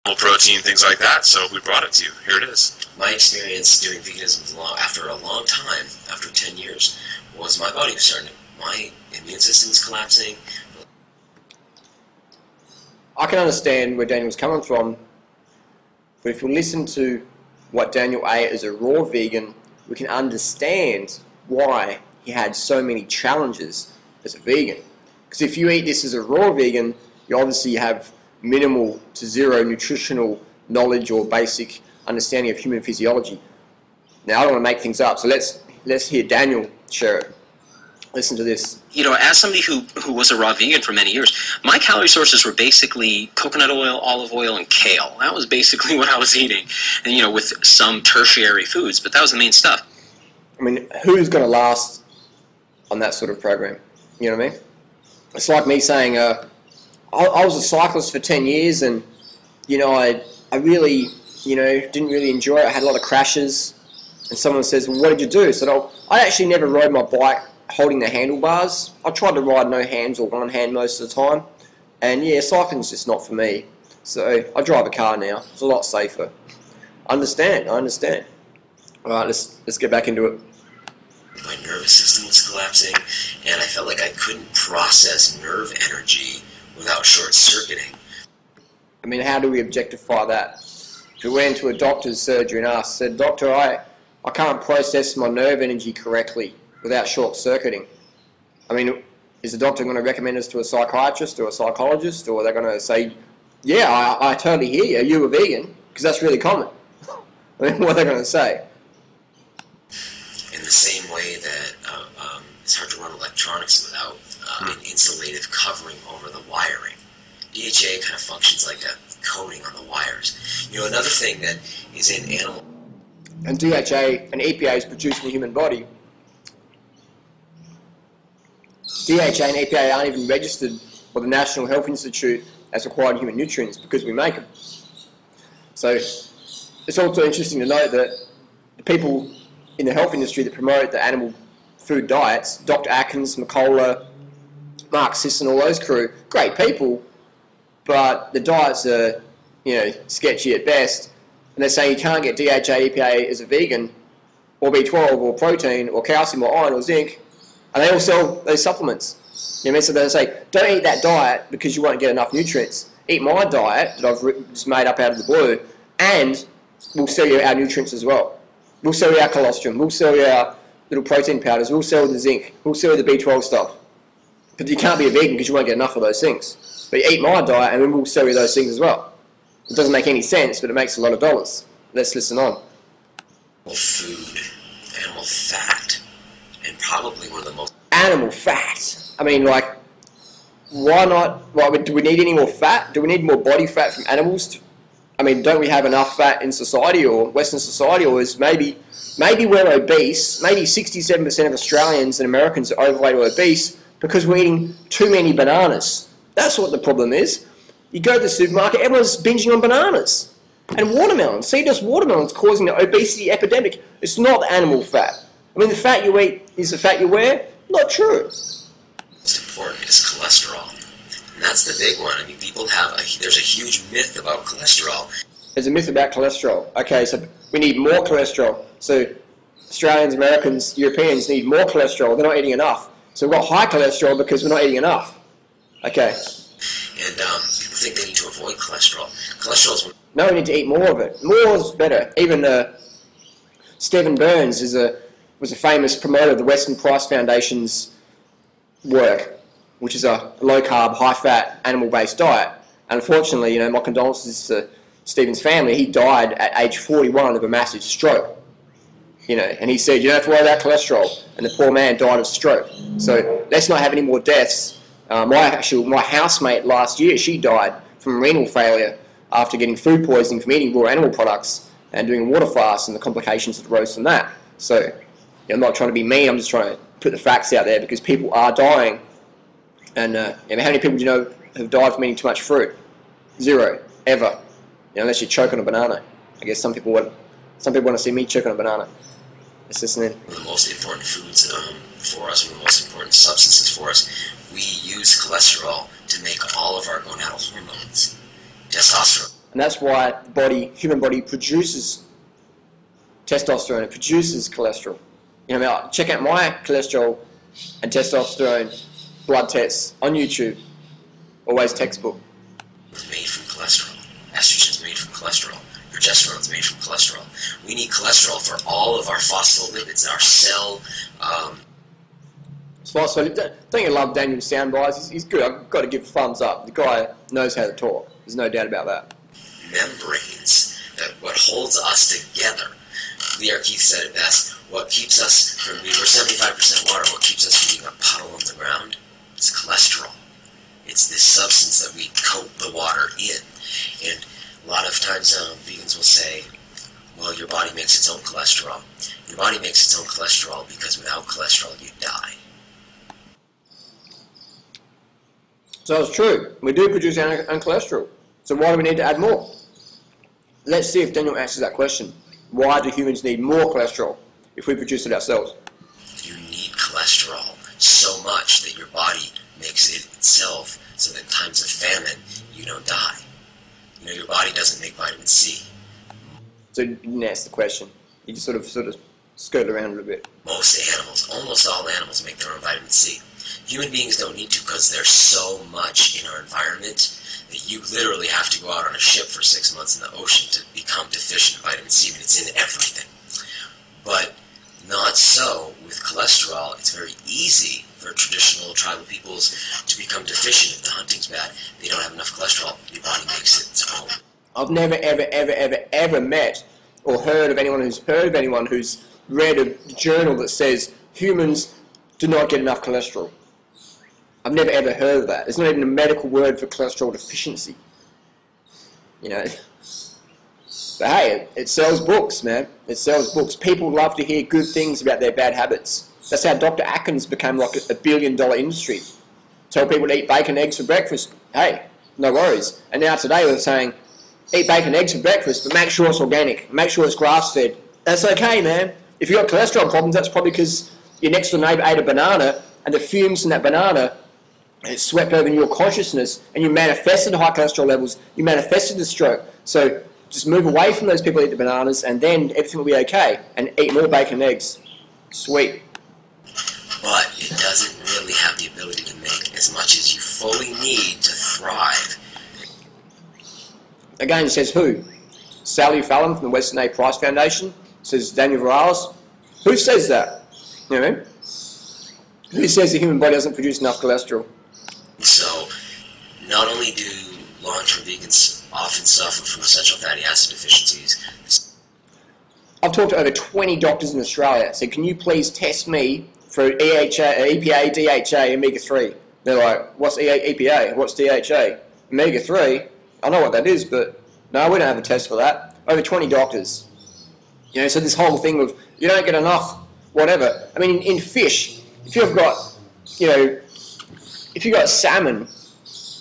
protein, things like that. So we brought it to you. Here it is. My experience doing veganism after a long time, after 10 years, was my body was starting to, my immune system was collapsing. I can understand where Daniel's coming from, but if you listen to what Daniel ate as a raw vegan, we can understand why he had so many challenges as a vegan. Because if you eat this as a raw vegan, you obviously have minimal to zero nutritional knowledge or basic understanding of human physiology. Now, I don't want to make things up, so let's hear Daniel share it. Listen to this. You know, as somebody who was a raw vegan for many years, my calorie sources were basically coconut oil, olive oil, and kale. That was basically what I was eating, and you know, with some tertiary foods, but that was the main stuff. I mean, who's going to last on that sort of program? You know what I mean? It's like me saying, I was a cyclist for 10 years, and you know, I really, you know, didn't really enjoy it. I had a lot of crashes, and someone says, "Well, what did you do?" So I actually never rode my bike holding the handlebars. I tried to ride no hands or one hand most of the time, and yeah, cycling's just not for me. So I drive a car now. It's a lot safer. I understand. All right, let's get back into it. My nervous system was collapsing, and I felt like I couldn't process nerve energy without short-circuiting. I mean, how do we objectify that? If we went into a doctor's surgery and said, "Doctor, I can't process my nerve energy correctly without short-circuiting." I mean, is the doctor going to recommend us to a psychiatrist or a psychologist, or are they going to say, "Yeah, I totally hear you, you're a vegan," because that's really common. I mean, what are they going to say? In the same way that it's hard to run electronics without an insulative covering over the wiring. DHA kind of functions like a coating on the wires. You know, another thing that is in animal... And DHA and EPA is produced in the human body. DHA and EPA aren't even registered by the National Health Institute as required human nutrients because we make them. So it's also interesting to note that the people in the health industry that promote the animal food diets, Dr. Atkins, McCullough, Mark Sisson, all those crew, great people, but the diets are, you know, sketchy at best, and they're saying you can't get DHA, EPA as a vegan, or B12, or protein, or calcium, or iron, or zinc, and they all sell those supplements. You know what I mean? So they say, don't eat that diet because you won't get enough nutrients. Eat my diet that I've just made up out of the blue, and we'll sell you our nutrients as well. We'll sell you our colostrum, we'll sell you our little protein powders, we'll sell the zinc, we'll sell you the B12 stuff. But you can't be a vegan because you won't get enough of those things. But you eat my diet and then we'll sell you those things as well. It doesn't make any sense, but it makes a lot of dollars. Let's listen on. Food, animal fat, and probably one of the most... Animal fat? I mean, like, why not? Well, do we need any more fat? Do we need more body fat from animals? I mean, don't we have enough fat in society or Western society, or is maybe we're obese, maybe 67% of Australians and Americans are overweight or obese because we're eating too many bananas. That's what the problem is. You go to the supermarket, everyone's binging on bananas. And watermelons. See, just watermelons causing the obesity epidemic. It's not animal fat. I mean, the fat you eat is the fat you wear? Not true. Most important is cholesterol. And that's the big one. I mean, people have, there's a huge myth about cholesterol. There's a myth about cholesterol. Okay, so we need more cholesterol. So Australians, Americans, Europeans need more cholesterol. They're not eating enough. So we've got high cholesterol because we're not eating enough. Okay. And people think they need to avoid cholesterol. Cholesterol is... No, we need to eat more of it. More is better. Even Stephen Burns was a famous promoter of the Western Price Foundation's work, which is a low-carb, high-fat, animal-based diet. And unfortunately, you know, my condolences to Stephen's family. He died at age 41 of a massive stroke. You know, and he said, you don't have to worry about cholesterol. And the poor man died of stroke. So let's not have any more deaths. My housemate last year, she died from renal failure after getting food poisoning from eating raw animal products and doing a water fast and the complications that arose from that. So you know, I'm not trying to be mean, I'm just trying to put the facts out there because people are dying. And how many people do you know have died from eating too much fruit? Zero, ever. You know, unless you choke on a banana. I guess some people want to see me choke on a banana. Let's listen in. One of the most important foods for us, one of the most important substances for us, we use cholesterol to make all of our gonadal hormones. Testosterone. And that's why the human body produces testosterone, it produces cholesterol. You know, I mean, check out my cholesterol and testosterone blood tests on YouTube, always textbook. It's made from cholesterol. Estrogen is made from cholesterol. Progesterone is made from cholesterol. We need cholesterol for all of our phospholipids, our cell. Don't you love Daniel's soundbites? He's good. I've got to give a thumbs up. The guy knows how to talk. There's no doubt about that. Membranes, that what holds us together. Leo Keith said it best. What keeps us from being, we're 75% water, what keeps us from being a puddle on the ground is cholesterol. It's this substance that we coat the water in. And a lot of times vegans will say, well, your body makes its own cholesterol. Your body makes its own cholesterol because without cholesterol, you die. So it's true. We do produce our own cholesterol. So why do we need to add more? Let's see if Daniel answers that question. Why do humans need more cholesterol if we produce it ourselves? You need cholesterol so much that your body makes it itself so that in times of famine, you don't die. You know, your body doesn't make vitamin C. So you didn't answer the question. You just sort of skirt around a little bit. Most animals, almost all animals, make their own vitamin C. Human beings don't need to because there's so much in our environment that you literally have to go out on a ship for 6 months in the ocean to become deficient in vitamin C. I mean, it's in everything. But not so with cholesterol. It's very easy for traditional tribal peoples to become deficient. If the hunting's bad, they don't have enough cholesterol, your body makes it its own. I've never, ever met or heard of anyone who's read a journal that says humans do not get enough cholesterol. I've never ever heard of that. There's not even a medical word for cholesterol deficiency. You know. But hey, it sells books, man. It sells books. People love to hear good things about their bad habits. That's how Dr. Atkins became like a billion-dollar industry. Tell people to eat bacon, eggs for breakfast. Hey, no worries. And now today we're saying, eat bacon, eggs for breakfast, but make sure it's organic. Make sure it's grass-fed. That's okay, man. If you've got cholesterol problems, that's probably because your next door neighbour ate a banana and the fumes from that banana it swept over in your consciousness and you manifested high cholesterol levels, you manifested the stroke. So just move away from those people who eat the bananas and then everything will be okay. And eat more bacon and eggs. Sweet. But it doesn't really have the ability to make as much as you fully need to thrive. Again, it says who? Sally Fallon from the Western A. Price Foundation. It says Daniel Morales. Who says that? You know what I mean? Who says the human body doesn't produce enough cholesterol? So, not only do long-term vegans often suffer from essential fatty acid deficiencies. I've talked to over 20 doctors in Australia. So can you please test me for EPA, DHA, omega-3? They're like, what's EPA? What's DHA? Omega-3? I know what that is, but no, we don't have a test for that. Over 20 doctors. You know, so this whole thing of you don't get enough, whatever. I mean, in fish, if you've got, you know, if you've got salmon,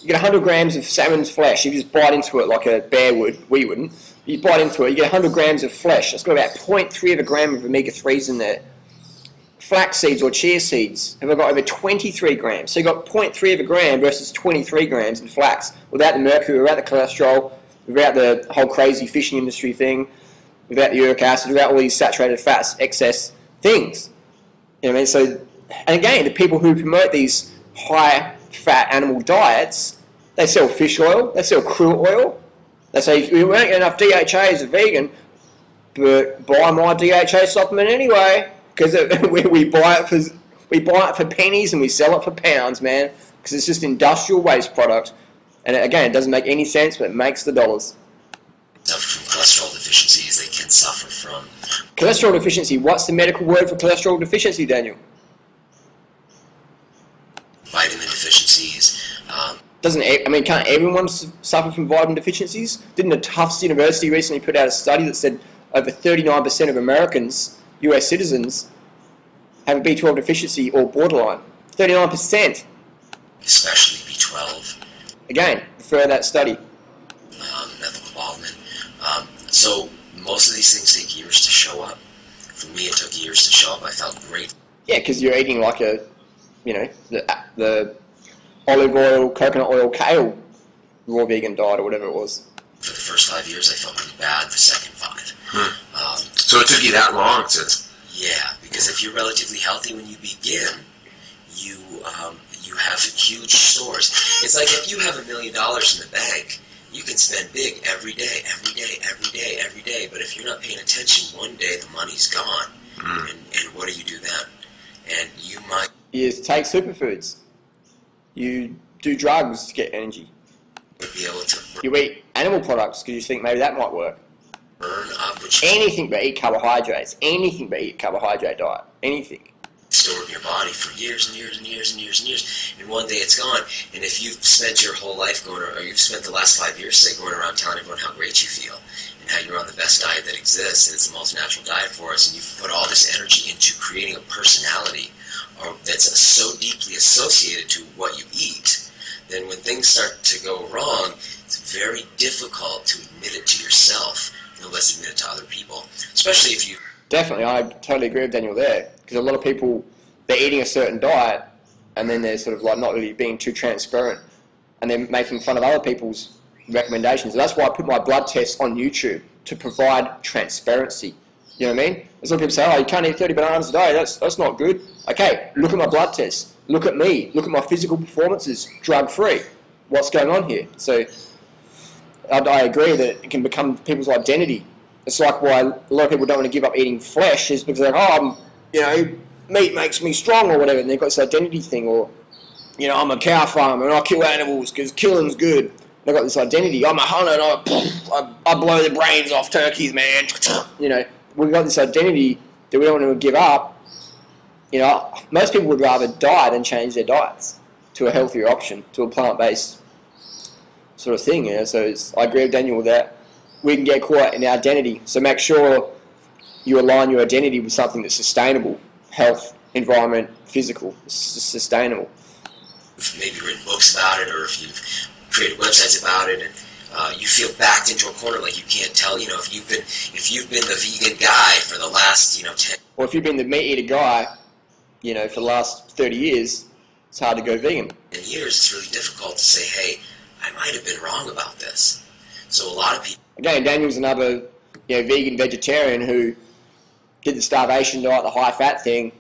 you get 100 grams of salmon's flesh. If you just bite into it like a bear would, we wouldn't. You bite into it, you get 100 grams of flesh. It's got about 0.3 of a gram of omega-3s in there. Flax seeds or chia seeds have got over 23 grams. So you've got 0.3 of a gram versus 23 grams in flax without the mercury, without the cholesterol, without the whole crazy fishing industry thing, without the uric acid, without all these saturated fats, excess things. You know what I mean? So, and again, the people who promote these high-fat animal diets, they sell fish oil, they sell krill oil. They say, we won't get enough DHA as a vegan, but buy my DHA supplement anyway, because we buy it for pennies and we sell it for pounds, man, because it's just industrial waste product. And again, it doesn't make any sense, but it makes the dollars. Suffer from cholesterol deficiencies, they can suffer from... Cholesterol deficiency, what's the medical word for cholesterol deficiency, Daniel? Vitamin deficiencies. Can't everyone suffer from vitamin deficiencies? Didn't a Tufts University recently put out a study that said over 39% of Americans, US citizens, have a B12 deficiency or borderline? 39%. Especially B12. Again, refer to that study. Methylcobalamin. So most of these things take years to show up. For me, it took years to show up. I felt great. Yeah, because you're eating like a, you know, the olive oil, coconut oil, kale raw vegan diet or whatever it was. For the first 5 years, I felt really bad. The second 5. So it took you that long to... Yeah, because if you're relatively healthy when you begin, you have huge stores. It's like if you have $1 million in the bank, you can spend big every day, every day, every day, every day. But if you're not paying attention, one day the money's gone. And what do you do then? And you might... You take superfoods. You do drugs to get energy. Be able to You eat animal products because you think maybe that might work. burn up, which Anything but eat carbohydrates. Anything but eat carbohydrate diet. Anything. stored in your body for years and years and years and years and years, and one day it's gone. And if you've spent your whole life going, or you've spent the last 5 years, say, going around telling everyone how great you feel and how you're on the best diet that exists, and it's the most natural diet for us, and you've put all this energy into creating a personality that's so deeply associated to what you eat, then when things start to go wrong, it's very difficult to admit it to yourself, no less admit it to other people, especially if you... Definitely, I totally agree with Daniel there. Because a lot of people, they're eating a certain diet, and then they're sort of like not really being too transparent, and they're making fun of other people's recommendations. And that's why I put my blood tests on YouTube, to provide transparency. You know what I mean? There's a lot of people say, oh, you can't eat 30 bananas a day, that's not good. Okay, look at my blood tests. Look at me. Look at my physical performances, drug-free. What's going on here? So I agree that it can become people's identity. It's like why a lot of people don't want to give up eating flesh, is because they're like, oh, meat makes me strong or whatever, and they've got this identity thing, or, I'm a cow farmer and I kill animals because killing's good. They've got this identity. I'm a hunter and I blow the brains off turkeys, man. We've got this identity that we don't want to give up. Most people would rather die than change their diets to a healthier option, to a plant-based sort of thing. So I agree with Daniel that we can get caught in our identity. So make sure you align your identity with something that's sustainable. Health, environment, physical. It's just sustainable. If you've maybe written books about it, or if you've created websites about it, and you feel backed into a corner like you can't tell, if you've been the vegan guy for the last, 10... Or if you've been the meat-eater guy, for the last 30 years, it's hard to go vegan. In years, it's really difficult to say, hey, I might have been wrong about this. So a lot of people... Again, Daniel's another vegan vegetarian who did the starvation diet, the high-fat thing,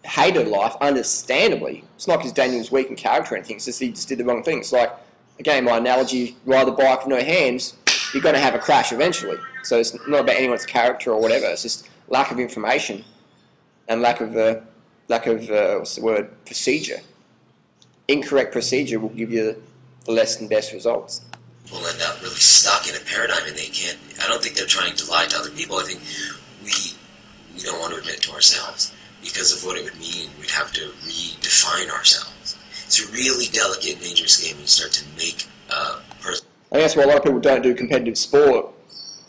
hated life, understandably. It's not because Daniel's weak in character or anything, it's just he just did the wrong thing. It's like, again, my analogy, ride the bike with no hands, you're going to have a crash eventually. So it's not about anyone's character or whatever, it's just lack of information and lack of procedure. Incorrect procedure will give you the less and best results. People end up really stuck in a paradigm, and they can't... I don't think they're trying to lie to other people. I think we don't want to admit to ourselves because of what it would mean. We'd have to redefine ourselves. It's a really delicate and dangerous game when you start to make a person... I think that's why a lot of people don't do competitive sport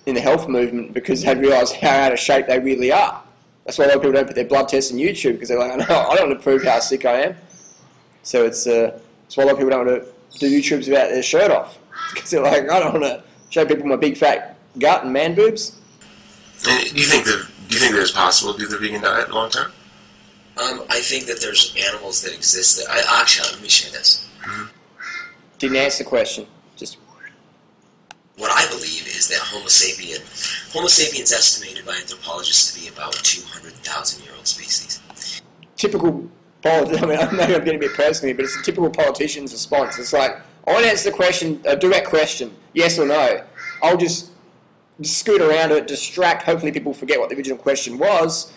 in the health movement, because they realise how out of shape they really are. That's why a lot of people don't put their blood tests on YouTube, because they're like, no, I don't want to prove how sick I am. So it's why a lot of people don't want to do YouTubes without their shirt off. Because they're like, I don't want to show people my big fat gut and man boobs. Do you think that it's possible to do the vegan diet long term? I think that there's animals that exist that... Actually, let me share this. Didn't answer the question. Just... What I believe is that Homo sapiens estimated by anthropologists to be about 200,000-year-old species. Typical... maybe I'm getting a bit personally, but it's a typical politician's response. It's like, I want to answer the question, a direct question, yes or no. I'll just scoot around it, distract, hopefully people forget what the original question was,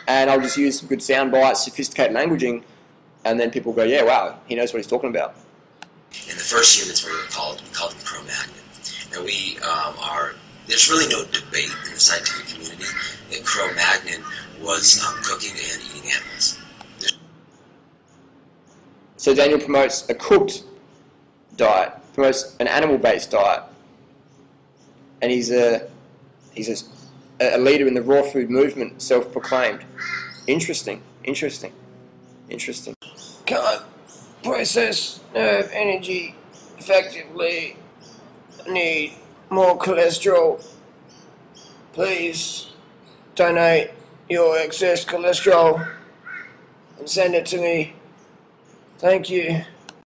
and I'll just use some good sound bites, sophisticated languaging, and then people go, yeah, wow, he knows what he's talking about. And the first humans we called them Cro-Magnon. Now there's really no debate in the scientific community that Cro-Magnon was cooking and eating animals. So Daniel promotes a cooked diet, promotes an animal-based diet, and he's a leader in the raw food movement, self-proclaimed. Interesting. Can't process nerve energy effectively. Need more cholesterol. Please donate your excess cholesterol and send it to me. Thank you.